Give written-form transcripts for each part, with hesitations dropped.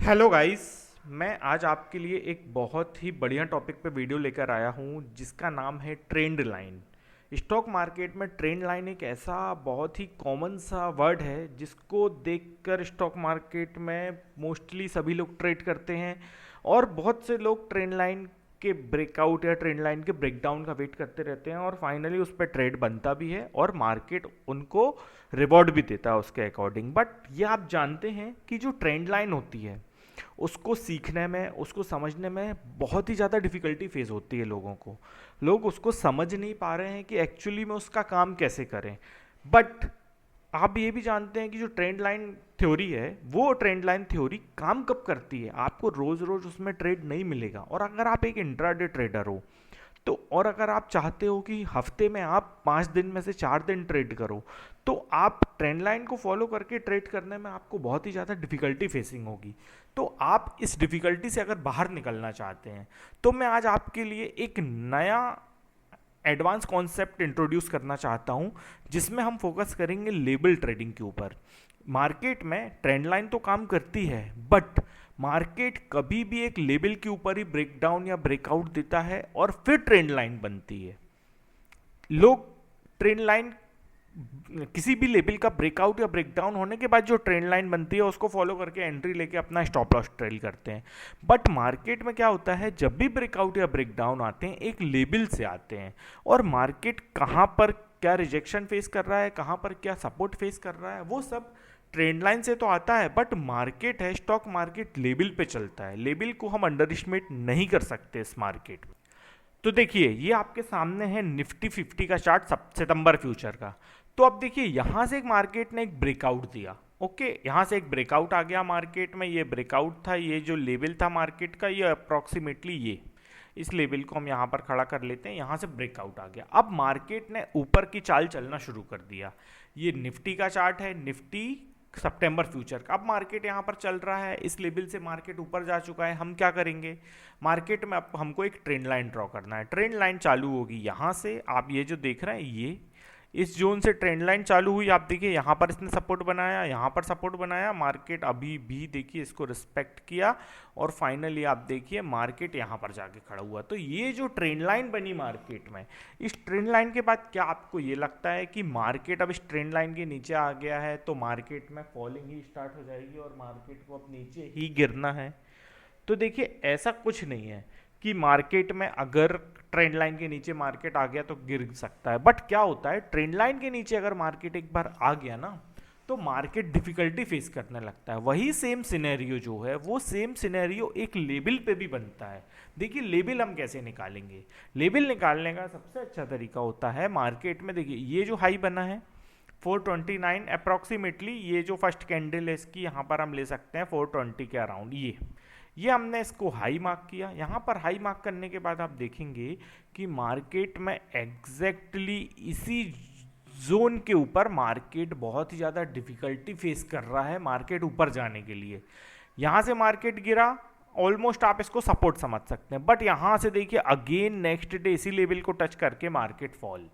Hello guys. मैं आज आपके लिए एक बहुत ही बढ़िया टॉपिक पे वीडियो लेकर आया हूँ जिसका नाम है ट्रेंड लाइन। स्टॉक मार्केट में ट्रेंड लाइन एक ऐसा बहुत ही कॉमन सा वर्ड है जिसको देखकर स्टॉक मार्केट में मोस्टली सभी लोग ट्रेड करते हैं और बहुत से लोग ट्रेंड लाइन के ब्रेकआउट या ट्रेंड लाइन के ब्रेकडाउन का वेट करते रहते हैं और फाइनली उस पर ट्रेड बनता भी है और मार्केट उनको रिवॉर्ड भी देता है उसके अकॉर्डिंग। बट ये आप जानते हैं कि जो ट्रेंड लाइन होती है उसको सीखने में, उसको समझने में बहुत ही ज़्यादा डिफ़िकल्टी फेस होती है लोगों को। लोग उसको समझ नहीं पा रहे हैं कि एक्चुअली में उसका काम कैसे करें। बट आप ये भी जानते हैं कि जो ट्रेंड लाइन थ्योरी है वो ट्रेंड लाइन थ्योरी काम कब करती है। आपको रोज़ रोज़ उसमें ट्रेड नहीं मिलेगा और अगर आप एक इंट्राडे ट्रेडर हो तो और अगर आप चाहते हो कि हफ्ते में आप 5 दिन में से 4 दिन ट्रेड करो तो आप ट्रेंड लाइन को फॉलो करके ट्रेड करने में आपको बहुत ही ज़्यादा डिफिकल्टी फेसिंग होगी। तो आप इस डिफिकल्टी से अगर बाहर निकलना चाहते हैं तो मैं आज आपके लिए एक नया एडवांस कॉन्सेप्ट इंट्रोड्यूस करना चाहता हूं जिसमें हम फोकस करेंगे लेबल ट्रेडिंग के ऊपर। मार्केट में ट्रेंड लाइन तो काम करती है बट मार्केट कभी भी एक लेवल के ऊपर ही ब्रेकडाउन या ब्रेकआउट देता है और फिर ट्रेंड लाइन बनती है। लोग ट्रेंड लाइन किसी भी लेवल का ब्रेकआउट या ब्रेकडाउन होने के बाद जो ट्रेंड लाइन बनती है उसको फॉलो करके एंट्री लेके अपना स्टॉप लॉस ट्रेल करते हैं। बट मार्केट में क्या होता है, जब भी ब्रेकआउट या ब्रेकडाउन आते हैं एक लेवल से आते हैं और मार्केट कहाँ पर क्या रिजेक्शन फेस कर रहा है, कहाँ पर क्या सपोर्ट फेस कर रहा है, वो सब ट्रेंड लाइन से तो आता है। बट मार्केट है, स्टॉक मार्केट लेवल पे चलता है। लेवल को हम अंडर एस्टिमेट नहीं कर सकते इस मार्केट में। तो देखिए ये आपके सामने है निफ्टी 50 का चार्ट सितंबर फ्यूचर का। तो अब देखिए यहाँ से एक मार्केट ने एक ब्रेकआउट दिया। ओके, यहाँ से एक ब्रेकआउट आ गया मार्केट में। ये ब्रेकआउट था, ये जो लेवल था मार्केट का ये अप्रॉक्सीमेटली ये इस लेवल को हम यहाँ पर खड़ा कर लेते हैं। यहाँ से ब्रेकआउट आ गया। अब मार्केट ने ऊपर की चाल चलना शुरू कर दिया। ये निफ्टी का चार्ट है, निफ्टी सितंबर फ्यूचर का। अब मार्केट यहाँ पर चल रहा है, इस लेवल से मार्केट ऊपर जा चुका है। हम क्या करेंगे, मार्केट में अब हमको एक ट्रेंड लाइन ड्रॉ करना है। ट्रेंड लाइन चालू होगी यहाँ से, आप ये जो देख रहे हैं ये इस जोन से ट्रेंड लाइन चालू हुई। आप देखिए यहाँ पर इसने सपोर्ट बनाया, यहाँ पर सपोर्ट बनाया, मार्केट अभी भी देखिए इसको रिस्पेक्ट किया और फाइनली आप देखिए मार्केट यहाँ पर जाके खड़ा हुआ। तो ये जो ट्रेंड लाइन बनी मार्केट में, इस ट्रेंड लाइन के बाद क्या आपको ये लगता है कि मार्केट अब इस ट्रेंड लाइन के नीचे आ गया है तो मार्केट में फॉलिंग ही स्टार्ट हो जाएगी और मार्केट को अब नीचे ही गिरना है? तो देखिए ऐसा कुछ नहीं है कि मार्केट में अगर ट्रेंड लाइन के नीचे मार्केट आ गया तो गिर सकता है। बट क्या होता है, ट्रेंड लाइन के नीचे अगर मार्केट एक बार आ गया ना तो मार्केट डिफिकल्टी फेस करने लगता है। वही सेम सिनेरियो जो है वो सेम सिनेरियो एक लेवल पे भी बनता है। देखिए लेवल हम कैसे निकालेंगे, लेवल निकालने का सबसे अच्छा तरीका होता है मार्केट में। देखिए ये जो हाई बना है 429 अप्रॉक्सीमेटली, ये जो फर्स्ट कैंडल है इसकी यहाँ पर हम ले सकते हैं 420 के अराउंड। ये हमने इसको हाई मार्क किया। यहाँ पर हाई मार्क करने के बाद आप देखेंगे कि मार्केट में एग्जैक्टली इसी जोन के ऊपर मार्केट बहुत ही ज़्यादा डिफिकल्टी फेस कर रहा है मार्केट ऊपर जाने के लिए। यहाँ से मार्केट गिरा, ऑलमोस्ट आप इसको सपोर्ट समझ सकते हैं। बट यहाँ से देखिए अगेन नेक्स्ट डे इसी लेवल को टच करके मार्केट फॉल,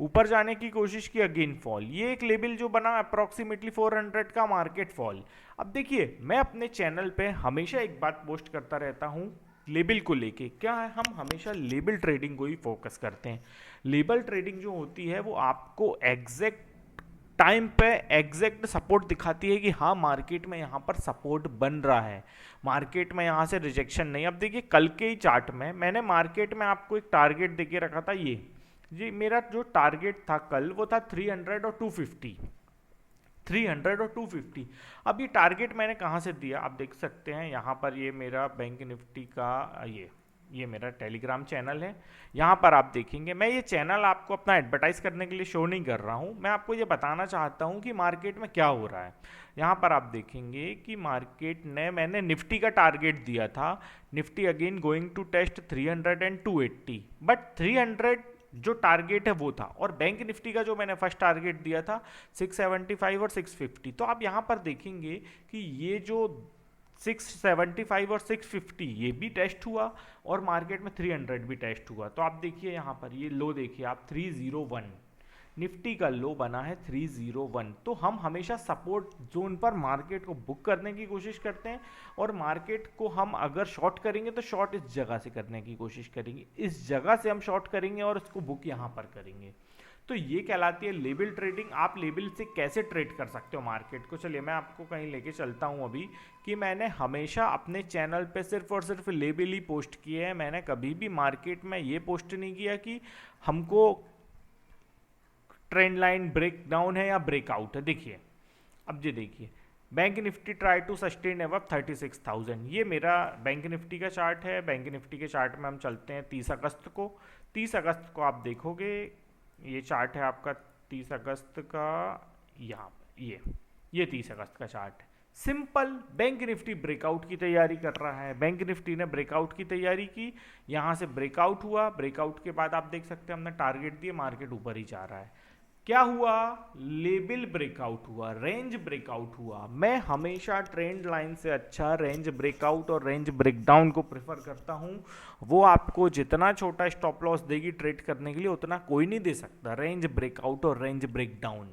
ऊपर जाने की कोशिश की, अगेन फॉल। ये एक लेवल जो बना अप्रॉक्सीमेटली 400 का, मार्केट फॉल। अब देखिए मैं अपने चैनल पे हमेशा एक बात पोस्ट करता रहता हूँ लेबल को लेके। क्या है, हम हमेशा लेबल ट्रेडिंग को ही फोकस करते हैं। लेबल ट्रेडिंग जो होती है वो आपको एग्जैक्ट टाइम पे एग्जैक्ट सपोर्ट दिखाती है कि हाँ मार्केट में यहाँ पर सपोर्ट बन रहा है, मार्केट में यहाँ से रिजेक्शन नहीं। अब देखिए कल के ही चार्ट में मैंने मार्केट में आपको एक टारगेट देके रखा था। ये जी मेरा जो टारगेट था कल वो था 300 और 250, 300 और 250। अब ये टारगेट मैंने कहाँ से दिया आप देख सकते हैं। यहाँ पर ये मेरा बैंक निफ्टी का ये मेरा टेलीग्राम चैनल है। यहाँ पर आप देखेंगे, मैं ये चैनल आपको अपना एडवर्टाइज करने के लिए शो नहीं कर रहा हूँ, मैं आपको ये बताना चाहता हूँ कि मार्केट में क्या हो रहा है। यहाँ पर आप देखेंगे कि मार्केट ने, मैंने निफ्टी का टारगेट दिया था, Nifty again going to test 300 and 280, but 300 जो टारगेट है वो था। और बैंक निफ्टी का जो मैंने फर्स्ट टारगेट दिया था 675 और 650। तो आप यहाँ पर देखेंगे कि ये जो 675 और 650 ये भी टेस्ट हुआ और मार्केट में 300 भी टेस्ट हुआ। तो आप देखिए यहाँ पर ये लो देखिए आप 301, निफ्टी का लो बना है 301। तो हम हमेशा सपोर्ट जोन पर मार्केट को बुक करने की कोशिश करते हैं, और मार्केट को हम अगर शॉर्ट करेंगे तो शॉर्ट इस जगह से करने की कोशिश करेंगे, इस जगह से हम शॉर्ट करेंगे और इसको बुक यहाँ पर करेंगे। तो ये कहलाती है लेबल ट्रेडिंग। आप लेबल से कैसे ट्रेड कर सकते हो मार्केट को, चलिए मैं आपको कहीं लेके चलता हूँ अभी, कि मैंने हमेशा अपने चैनल पे सिर्फ और सिर्फ लेबल ही पोस्ट किए हैं। मैंने कभी भी मार्केट में ये पोस्ट नहीं किया कि हमको ट्रेंड लाइन ब्रेक डाउन है या ब्रेकआउट है। देखिए अब ये देखिए, Bank Nifty try to sustain above 36,000, ये मेरा बैंक निफ्टी का चार्ट है। बैंक निफ्टी के चार्ट में हम चलते हैं 30 अगस्त को। 30 अगस्त को आप देखोगे, ये चार्ट है आपका 30 अगस्त का, यहाँ ये 30 अगस्त का चार्ट है। सिंपल बैंक निफ्टी ब्रेकआउट की तैयारी कर रहा है। बैंक निफ्टी ने ब्रेकआउट की तैयारी की, यहाँ से ब्रेकआउट हुआ। ब्रेकआउट के बाद आप देख सकते हैं हमने टारगेट दिए, मार्केट ऊपर ही जा रहा है। क्या हुआ, लेवल ब्रेकआउट हुआ, रेंज ब्रेकआउट हुआ। मैं हमेशा ट्रेंड लाइन से अच्छा रेंज ब्रेकआउट और रेंज ब्रेकडाउन को प्रेफर करता हूं। वो आपको जितना छोटा स्टॉप लॉस देगी ट्रेड करने के लिए, उतना कोई नहीं दे सकता, रेंज ब्रेकआउट और रेंज ब्रेकडाउन।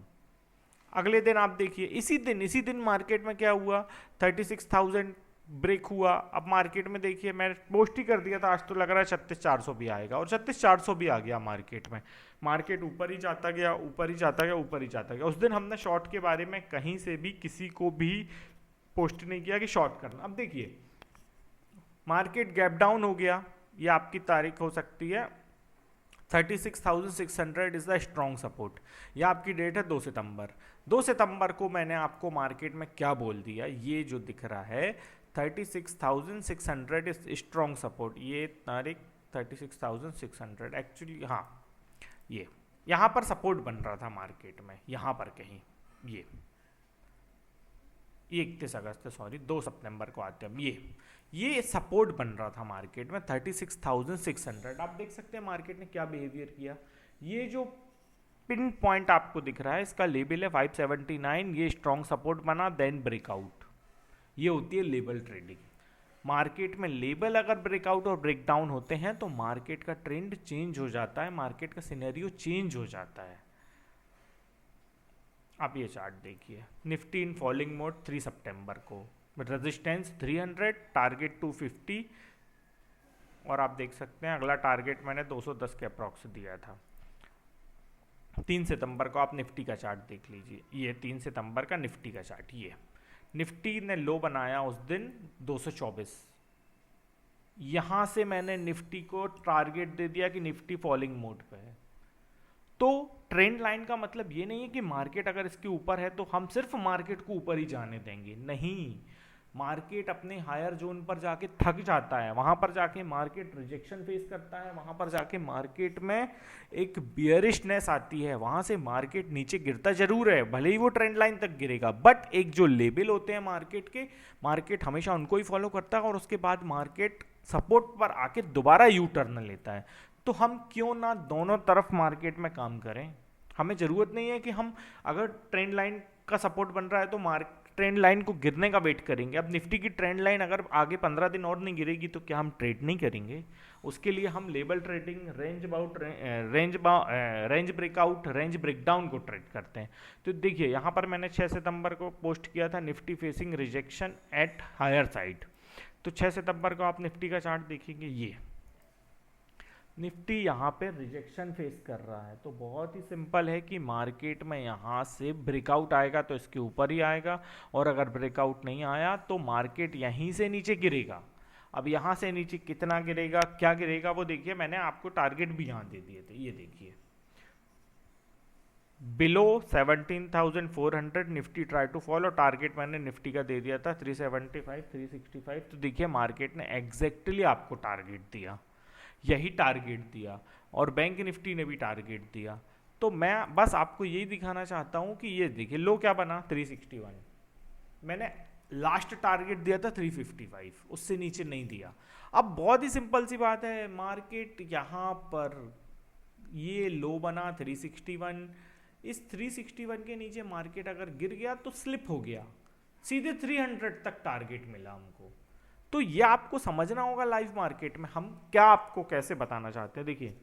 अगले दिन आप देखिए, इसी दिन मार्केट में क्या हुआ, 36,000 ब्रेक हुआ। अब मार्केट में देखिए, मैं पोस्ट ही कर दिया था, आज तो लग रहा है 36,400 भी आएगा, और 36,400 भी आ गया मार्केट में। मार्केट ऊपर ही जाता गया, ऊपर ही जाता गया, ऊपर ही जाता गया। उस दिन हमने शॉर्ट के बारे में कहीं से भी किसी को भी पोस्ट नहीं किया कि शॉर्ट करना। अब देखिए मार्केट गैप डाउन हो गया, ये आपकी तारीख हो सकती है 36,600 इज द स्ट्रॉन्ग सपोर्ट। यह आपकी डेट है 2 सितंबर। 2 सितंबर को मैंने आपको मार्केट में क्या बोल दिया, ये जो दिख रहा है 36,600 इज स्ट्रॉन्ग सपोर्ट। ये तारीख 36,600 एक्चुअली, हाँ ये यहाँ पर सपोर्ट बन रहा था मार्केट में, यहाँ पर कहीं ये 31 अगस्त, सॉरी 2 सितंबर को आते हैं। ये सपोर्ट बन रहा था मार्केट में 36,600। आप देख सकते हैं मार्केट ने क्या बिहेवियर किया। ये जो पिन पॉइंट आपको दिख रहा है, इसका लेवल है 579, ये स्ट्रॉन्ग सपोर्ट बना, देन ब्रेकआउट। ये होती है लेवल ट्रेडिंग। मार्केट में लेवल अगर ब्रेकआउट और ब्रेकडाउन होते हैं तो मार्केट का ट्रेंड चेंज हो जाता है, मार्केट का सिनेरियो चेंज हो जाता है। आप ये चार्ट देखिए, निफ्टी इन फॉलिंग मोड 3 सितंबर को, रेजिस्टेंस 300, टारगेट 250, और आप देख सकते हैं अगला टारगेट मैंने 210 के अप्रॉक्स दिया था। 3 सितंबर को आप निफ्टी का चार्ट देख लीजिए, ये 3 सितंबर का निफ्टी का चार्ट। ये निफ्टी ने लो बनाया उस दिन 224, यहां से मैंने निफ्टी को टारगेट दे दिया कि निफ्टी फॉलिंग मोड पे है। तो ट्रेंड लाइन का मतलब ये नहीं है कि मार्केट अगर इसके ऊपर है तो हम सिर्फ मार्केट को ऊपर ही जाने देंगे, नहीं। मार्केट अपने हायर जोन पर जाके थक जाता है, वहां पर जाके मार्केट रिजेक्शन फेस करता है, वहां पर जाके मार्केट में एक बियरिशनेस आती है, वहां से मार्केट नीचे गिरता जरूर है, भले ही वो ट्रेंड लाइन तक गिरेगा, बट एक जो लेवल होते हैं मार्केट के, मार्केट हमेशा उनको ही फॉलो करता है और उसके बाद मार्केट सपोर्ट पर आके दोबारा यू टर्न लेता है। तो हम क्यों ना दोनों तरफ मार्केट में काम करें। हमें जरूरत नहीं है कि हम अगर ट्रेंड लाइन का सपोर्ट बन रहा है तो ट्रेंड लाइन को गिरने का वेट करेंगे। अब निफ्टी की ट्रेंड लाइन अगर आगे 15 दिन और नहीं गिरेगी तो क्या हम ट्रेड नहीं करेंगे। उसके लिए हम level trading, range breakout, range breakdown को ट्रेड करते हैं। तो देखिए यहाँ पर मैंने 6 सितंबर को पोस्ट किया था, Nifty facing rejection at higher side. तो 6 सितंबर को आप निफ्टी का चार्ट देखेंगे, ये निफ्टी यहाँ पे रिजेक्शन फेस कर रहा है। तो बहुत ही सिंपल है कि मार्केट में यहाँ से ब्रेकआउट आएगा तो इसके ऊपर ही आएगा, और अगर ब्रेकआउट नहीं आया तो मार्केट यहीं से नीचे गिरेगा। अब यहाँ से नीचे कितना गिरेगा, क्या गिरेगा, वो देखिए मैंने आपको टारगेट भी यहाँ दे दिए थे, ये देखिए below 17,400 Nifty try to follow. Target मैंने निफ्टी का दे दिया था 375, 365। तो देखिए मार्केट ने एग्जैक्टली आपको टारगेट दिया, यही टारगेट दिया, और बैंक निफ्टी ने भी टारगेट दिया। तो मैं बस आपको यही दिखाना चाहता हूं कि ये देखिए लो क्या बना 361, मैंने लास्ट टारगेट दिया था 355, उससे नीचे नहीं दिया। अब बहुत ही सिंपल सी बात है, मार्केट यहाँ पर ये लो बना 361, इस 361 के नीचे मार्केट अगर गिर गया तो स्लिप हो गया, सीधे 300 तक टारगेट मिला हमको। तो ये आपको समझना होगा लाइव मार्केट में हम क्या आपको कैसे बताना चाहते हैं। देखिए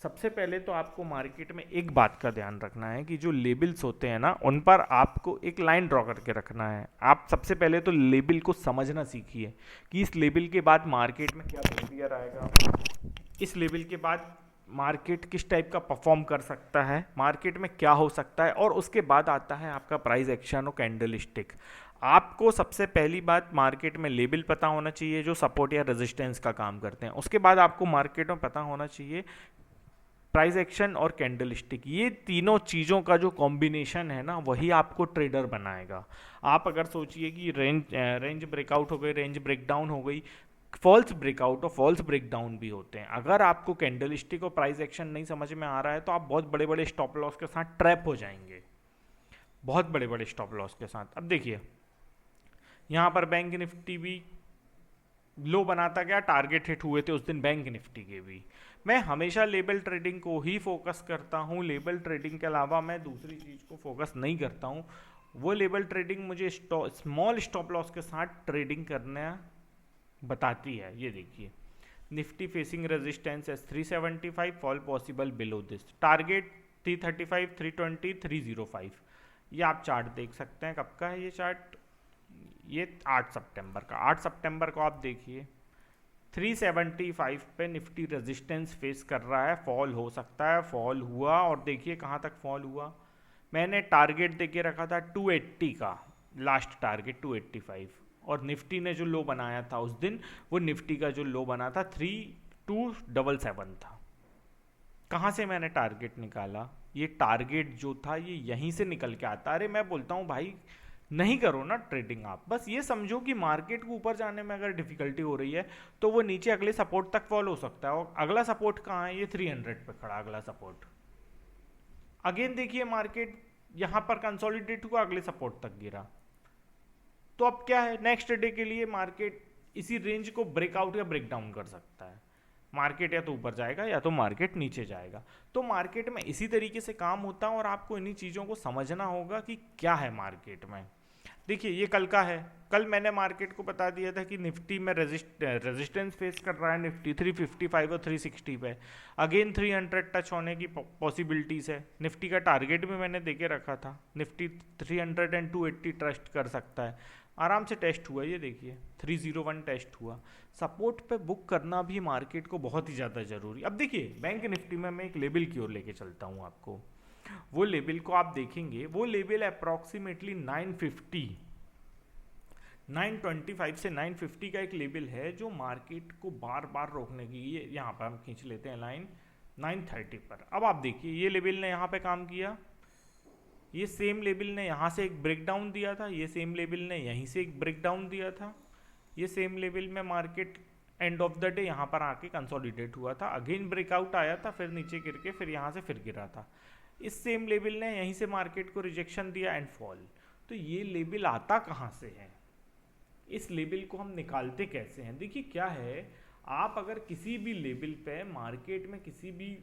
सबसे पहले तो आपको मार्केट में एक बात का ध्यान रखना है कि जो लेबल्स होते हैं ना उन पर आपको एक लाइन ड्रॉ करके रखना है। आप सबसे पहले तो लेबल को समझना सीखिए कि इस लेबल के बाद मार्केट में क्या बिहेवियर आएगा, इस लेवल के बाद मार्केट किस टाइप का परफॉर्म कर सकता है, मार्केट में क्या हो सकता है, और उसके बाद आता है आपका प्राइस एक्शन और कैंडल स्टिक। आपको सबसे पहली बात मार्केट में लेवल पता होना चाहिए जो सपोर्ट या रेजिस्टेंस का काम करते हैं। उसके बाद आपको मार्केट में पता होना चाहिए प्राइस एक्शन और कैंडल स्टिक। ये तीनों चीज़ों का जो कॉम्बिनेशन है ना वही आपको ट्रेडर बनाएगा। आप अगर सोचिए कि रेंज ब्रेकआउट हो गई, रेंज ब्रेकडाउन हो गई, फॉल्स ब्रेकआउट और फॉल्स ब्रेकडाउन भी होते हैं। अगर आपको कैंडल स्टिक और प्राइस एक्शन नहीं समझ में आ रहा है तो आप बहुत बड़े बड़े स्टॉप लॉस के साथ ट्रैप हो जाएंगे, बहुत बड़े बड़े स्टॉप लॉस के साथ। अब देखिए यहाँ पर बैंक निफ्टी भी लो बनाता गया, टारगेट हिट हुए थे उस दिन बैंक निफ्टी के भी। मैं हमेशा लेबल ट्रेडिंग को ही फोकस करता हूँ, लेबल ट्रेडिंग के अलावा मैं दूसरी चीज़ को फोकस नहीं करता हूँ। वो लेबल ट्रेडिंग मुझे स्मॉल स्टॉप लॉस के साथ ट्रेडिंग करना बताती है। ये देखिए Nifty facing resistance S 375, fall possible below this, target 335, 320, 305। ये आप चार्ट देख सकते हैं। कब का है ये चार्ट? ये 8 सितंबर का। 8 सितंबर को आप देखिए 375 पे निफ्टी रेजिस्टेंस फेस कर रहा है, फॉल हो सकता है, फॉल हुआ और देखिए कहाँ तक फॉल हुआ। मैंने टारगेट देके रखा था 280 का, लास्ट टारगेट 285, और निफ्टी ने जो लो बनाया था उस दिन वो निफ्टी का जो लो बना था 3277 था। कहाँ से मैंने टारगेट निकाला? ये टारगेट जो था ये यहीं से निकल के आता। अरे मैं बोलता हूँ भाई नहीं करो ना ट्रेडिंग, आप बस ये समझो कि मार्केट को ऊपर जाने में अगर डिफिकल्टी हो रही है तो वो नीचे अगले सपोर्ट तक फॉल हो सकता है। और अगला सपोर्ट कहाँ है? ये 300 पे खड़ा अगला सपोर्ट। अगेन देखिए मार्केट यहां पर कंसोलिडेट हुआ, अगले सपोर्ट तक गिरा। तो अब क्या है, नेक्स्ट डे के लिए मार्केट इसी रेंज को ब्रेकआउट या ब्रेक डाउन कर सकता है। मार्केट या तो ऊपर जाएगा या तो मार्केट नीचे जाएगा। तो मार्केट में इसी तरीके से काम होता है और आपको इन्हीं चीज़ों को समझना होगा कि क्या है मार्केट में। देखिए ये कल का है। कल मैंने मार्केट को बता दिया था कि निफ्टी में रेजिस्टेंस फेस कर रहा है, निफ्टी 355 और 360 पे। अगेन 300 टच होने की पॉसिबिलिटीज़ है। निफ्टी का टारगेट भी मैंने देके रखा था, निफ्टी 300 एंड 280 ट्रस्ट कर सकता है। आराम से टेस्ट हुआ, ये देखिए 301 टेस्ट हुआ। सपोर्ट पे बुक करना भी मार्केट को बहुत ही ज़्यादा ज़रूरी। अब देखिए बैंक निफ्टी में मैं एक लेवल की ओर लेके चलता हूँ आपको। वो लेवल को आप देखेंगे, वो लेवल अप्रॉक्सीमेटली 950, 925 से 950 का एक लेवल है जो मार्केट को बार बार रोकने की। ये यहाँ पर हम खींच लेते हैं लाइन 930 पर। अब आप देखिए ये लेवल ने यहाँ पे काम किया, ये सेम लेवल ने यहाँ से एक ब्रेकडाउन दिया था, ये सेम लेवल ने यहीं से एक ब्रेकडाउन दिया था, ये सेम लेवल में market end of the day यहाँ पर आके कंसोलिडेट हुआ था। अगेन ब्रेकआउट आया था, फिर नीचे गिर के फिर यहाँ से फिर गिरा था। इस सेम लेवल ने यहीं से मार्केट को रिजेक्शन दिया एंड फॉल। तो ये लेवल आता कहाँ से है, इस लेवल को हम निकालते कैसे हैं? देखिए क्या है, आप अगर किसी भी लेवल पे मार्केट में किसी भी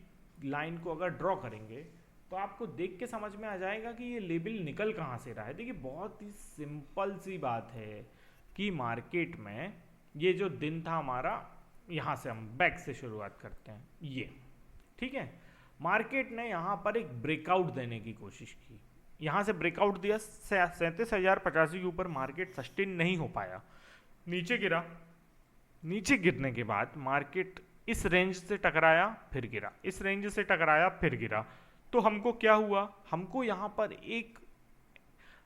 लाइन को अगर ड्रॉ करेंगे तो आपको देख के समझ में आ जाएगा कि ये लेवल निकल कहाँ से रहा है। देखिए बहुत ही सिंपल सी बात है कि मार्केट में ये जो दिन था हमारा, यहाँ से हम बैक से शुरुआत करते हैं, ये ठीक है। मार्केट ने यहाँ पर एक ब्रेकआउट देने की कोशिश की, यहाँ से ब्रेकआउट दिया, 37,085 के ऊपर मार्केट सस्टेन नहीं हो पाया, नीचे गिरा। नीचे गिरने के बाद मार्केट इस रेंज से टकराया फिर गिरा, इस रेंज से टकराया फिर गिरा। तो हमको क्या हुआ, हमको यहाँ पर एक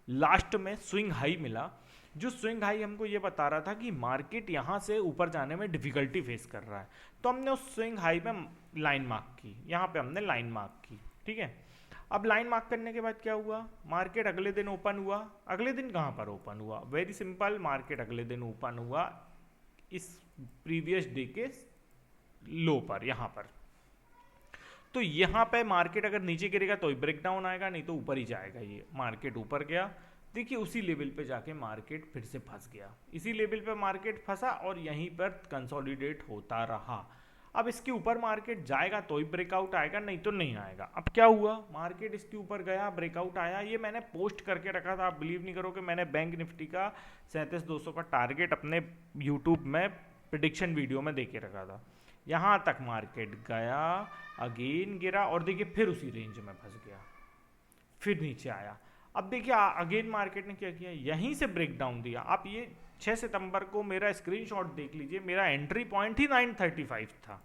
लास्ट में स्विंग हाई मिला, जो स्विंग हाई हमको ये बता रहा था कि मार्केट यहाँ से ऊपर जाने में डिफिकल्टी फेस कर रहा है। तो हमने उस स्विंग हाई पे लाइन मार्क की, यहाँ पे हमने लाइन मार्क की, ठीक है। अब लाइन मार्क करने के बाद क्या हुआ, मार्केट अगले दिन ओपन हुआ। अगले दिन कहाँ पर ओपन हुआ? वेरी सिंपल, मार्केट अगले दिन ओपन हुआ इस प्रीवियस डे के लो पर, यहाँ पर। तो यहाँ पे मार्केट अगर नीचे गिरेगा तो ही ब्रेकडाउन आएगा, नहीं तो ऊपर ही जाएगा। ये मार्केट ऊपर गया, देखिए उसी लेवल पे जाके मार्केट फिर से फंस गया, इसी लेवल पे मार्केट फंसा और यहीं पर कंसोलिडेट होता रहा। अब इसके ऊपर मार्केट जाएगा तो ही ब्रेकआउट आएगा, नहीं तो नहीं आएगा। अब क्या हुआ, मार्केट इसके ऊपर गया, ब्रेकआउट आया। ये मैंने पोस्ट करके रखा था, आप बिलीव नहीं करोगे, मैंने बैंक निफ्टी का 37,200 का टारगेट अपने यूट्यूब में प्रिडिक्शन वीडियो में दे के रखा था। यहाँ तक मार्केट गया, अगेन गिरा और देखिए फिर उसी रेंज में फंस गया, फिर नीचे आया। अब देखिए अगेन मार्केट ने क्या किया, यहीं से ब्रेक डाउन दिया। आप ये 6 सितंबर को मेरा स्क्रीनशॉट देख लीजिए, मेरा एंट्री पॉइंट ही 935 था।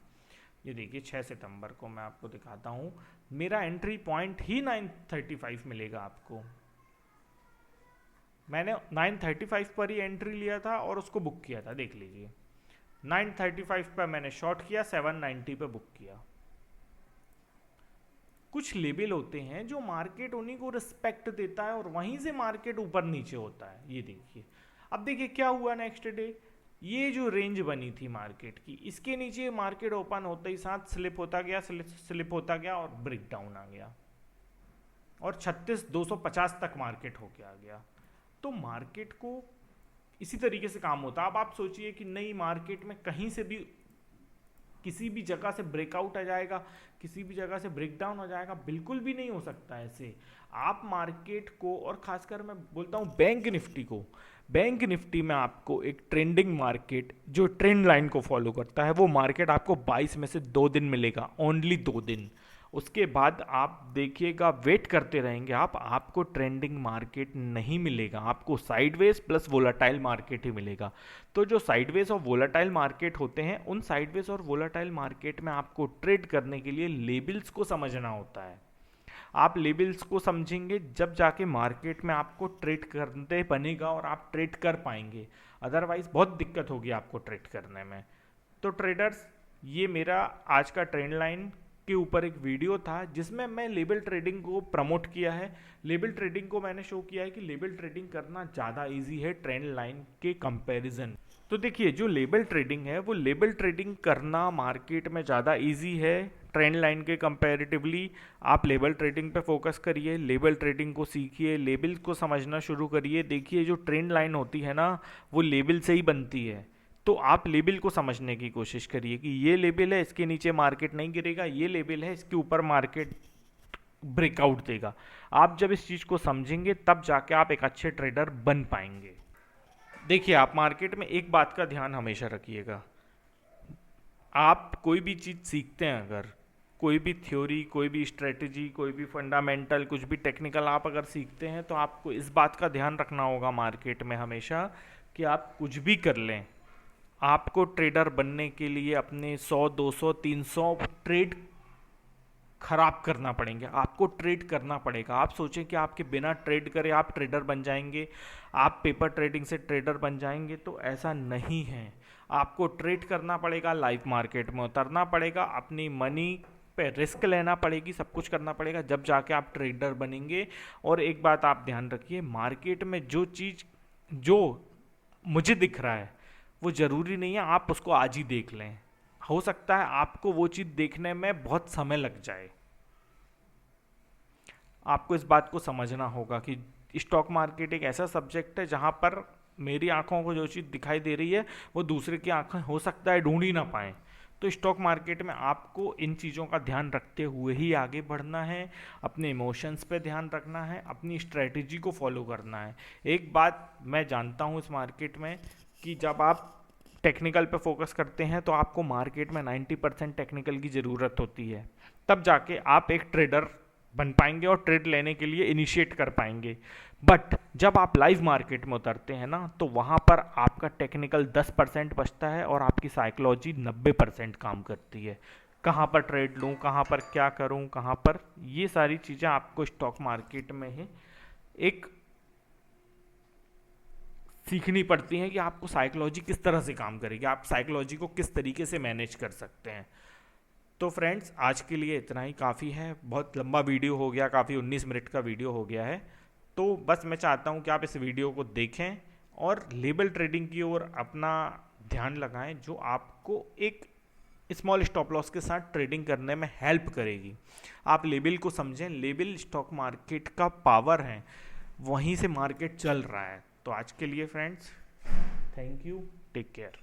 ये देखिए 6 सितंबर को मैं आपको दिखाता हूँ, मेरा एंट्री पॉइंट ही 935 मिलेगा आपको। मैंने 935 पर ही एंट्री लिया था और उसको बुक किया था, देख लीजिए 935 पर मैंने शॉर्ट किया, 790 पे बुक किया। कुछ लेवल होते हैं जो मार्केट उन्हीं को रिस्पेक्ट देता है और वहीं से मार्केट ऊपर नीचे होता है। ये देखिए, अब देखिए क्या हुआ नेक्स्ट डे, ये जो रेंज बनी थी मार्केट की, इसके नीचे मार्केट ओपन होते ही साथ स्लिप होता गया, स्लिप होता गया और ब्रेक डाउन आ गया और 36,250 तक मार्केट होके आ गया। तो मार्केट को इसी तरीके से काम होता है। अब आप सोचिए कि नई मार्केट में कहीं से भी किसी भी जगह से ब्रेकआउट आ जाएगा, किसी भी जगह से ब्रेक डाउन हो जाएगा, बिल्कुल भी नहीं हो सकता ऐसे। आप मार्केट को, और खासकर मैं बोलता हूँ बैंक निफ्टी को, बैंक निफ्टी में आपको एक ट्रेंडिंग मार्केट जो ट्रेंड लाइन को फॉलो करता है, वो मार्केट आपको 22 में से 2 दिन मिलेगा, ओनली 2 दिन। उसके बाद आप देखिएगा, वेट करते रहेंगे आप, आपको ट्रेंडिंग मार्केट नहीं मिलेगा, आपको साइडवेज प्लस वोलाटाइल मार्केट ही मिलेगा। तो जो साइडवेज और वोलाटाइल मार्केट होते हैं, उन साइडवेज और वोलाटाइल मार्केट में आपको ट्रेड करने के लिए लेबल्स को समझना होता है। आप लेबल्स को समझेंगे जब जाके मार्केट में आपको ट्रेड करते बनेगा और आप ट्रेड कर पाएंगे, अदरवाइज बहुत दिक्कत होगी आपको ट्रेड करने में। तो ट्रेडर्स, ये मेरा आज का ट्रेंड लाइन के ऊपर एक वीडियो था जिसमें मैं लेबल ट्रेडिंग को प्रमोट किया है। लेबल ट्रेडिंग को मैंने शो किया है कि लेबल ट्रेडिंग करना ज़्यादा इजी है ट्रेंड लाइन के कंपैरिजन। तो देखिए, जो लेबल ट्रेडिंग है, वो लेबल ट्रेडिंग करना मार्केट में ज़्यादा इजी है ट्रेंड लाइन के कंपैरेटिवली। आप लेबल ट्रेडिंग पे फोकस करिए, लेबल ट्रेडिंग को सीखिए, लेबल्स को समझना शुरू करिए। देखिए, जो ट्रेंड लाइन होती है ना, वो लेबल से ही बनती है। तो आप लेबल को समझने की कोशिश करिए कि ये लेबल है, इसके नीचे मार्केट नहीं गिरेगा, ये लेबल है, इसके ऊपर मार्केट ब्रेकआउट देगा। आप जब इस चीज़ को समझेंगे तब जाके आप एक अच्छे ट्रेडर बन पाएंगे। देखिए, आप मार्केट में एक बात का ध्यान हमेशा रखिएगा, आप कोई भी चीज़ सीखते हैं, अगर कोई भी थ्योरी, कोई भी स्ट्रेटजी, कोई भी फंडामेंटल, कुछ भी टेक्निकल आप अगर सीखते हैं, तो आपको इस बात का ध्यान रखना होगा मार्केट में हमेशा कि आप कुछ भी कर लें, आपको ट्रेडर बनने के लिए अपने 100, 200, 300 ट्रेड खराब करना पड़ेंगे, आपको ट्रेड करना पड़ेगा। आप सोचें कि आपके बिना ट्रेड करे आप ट्रेडर बन जाएंगे, आप पेपर ट्रेडिंग से ट्रेडर बन जाएंगे, तो ऐसा नहीं है। आपको ट्रेड करना पड़ेगा, लाइव मार्केट में उतरना पड़ेगा, अपनी मनी पे रिस्क लेना पड़ेगी, सब कुछ करना पड़ेगा, जब जाके आप ट्रेडर बनेंगे। और एक बात आप ध्यान रखिए, मार्केट में जो चीज़ जो मुझे दिख रहा है वो ज़रूरी नहीं है आप उसको आज ही देख लें, हो सकता है आपको वो चीज़ देखने में बहुत समय लग जाए। आपको इस बात को समझना होगा कि स्टॉक मार्केट एक ऐसा सब्जेक्ट है जहाँ पर मेरी आंखों को जो चीज़ दिखाई दे रही है वो दूसरे की आंखें हो सकता है ढूंढ ही ना पाएँ। तो स्टॉक मार्केट में आपको इन चीज़ों का ध्यान रखते हुए ही आगे बढ़ना है, अपने इमोशंस पे ध्यान रखना है, अपनी स्ट्रेटजी को फॉलो करना है। एक बात मैं जानता हूँ इस मार्केट में कि जब आप टेक्निकल पे फोकस करते हैं तो आपको मार्केट में 90% टेक्निकल की ज़रूरत होती है, तब जाके आप एक ट्रेडर बन पाएंगे और ट्रेड लेने के लिए इनिशिएट कर पाएंगे। बट जब आप लाइव मार्केट में उतरते हैं ना, तो वहाँ पर आपका टेक्निकल 10% बचता है और आपकी साइकोलॉजी 90% काम करती है। कहाँ पर ट्रेड लूँ, कहाँ पर क्या करूँ, कहाँ पर, ये सारी चीज़ें आपको स्टॉक मार्केट में है एक सीखनी पड़ती हैं कि आपको साइकोलॉजी किस तरह से काम करेगी, आप साइकोलॉजी को किस तरीके से मैनेज कर सकते हैं। तो फ्रेंड्स, आज के लिए इतना ही काफ़ी है, बहुत लंबा वीडियो हो गया, काफ़ी 19 मिनट का वीडियो हो गया है। तो बस मैं चाहता हूँ कि आप इस वीडियो को देखें और लेबल ट्रेडिंग की ओर अपना ध्यान लगाएं, जो आपको एक स्मॉल स्टॉप लॉस के साथ ट्रेडिंग करने में हेल्प करेगी। आप लेबल को समझें, लेबल स्टॉक मार्केट का पावर है, वहीं से मार्केट चल रहा है। तो आज के लिए friends, thank you, take care.